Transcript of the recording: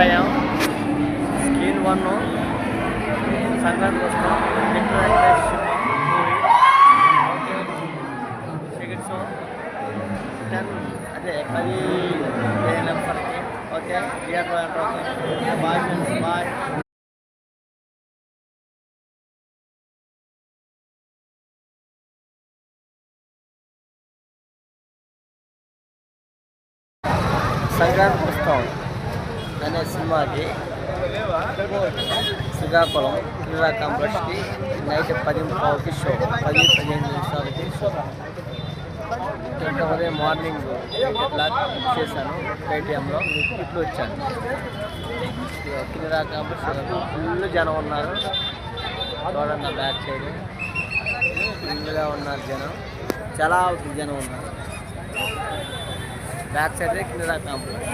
అయిపోయాం. స్క్రీన్ 1 సంక్రాంతి వస్తాం. టికెట్స్ 10 అదే 10 AM వరకు. Okay theatre bye friends, bye. సంక్రాంతి ఉత్సవం అనే సినిమాకి శ్రీకాకుళం క్రీడా కాంప్లెక్స్కి నైట్ 10:15కి షో, 10-15 నిమిషాలకి షో. ఇంతకుముందే మార్నింగ్ 8 o'clock చేశాను పేటీఎంలో. ఇప్పుడు వచ్చాను. క్రీడా కాంప్లెక్స్ ఫుల్ జనం ఉన్నారు. చూడండి బ్యాక్ సైడ్ ఫుల్గా ఉన్నారు జనం, చాలా జనం ఉన్నారు. బ్యాక్ సైడ్ క్రీడా కాంప్లెక్స్.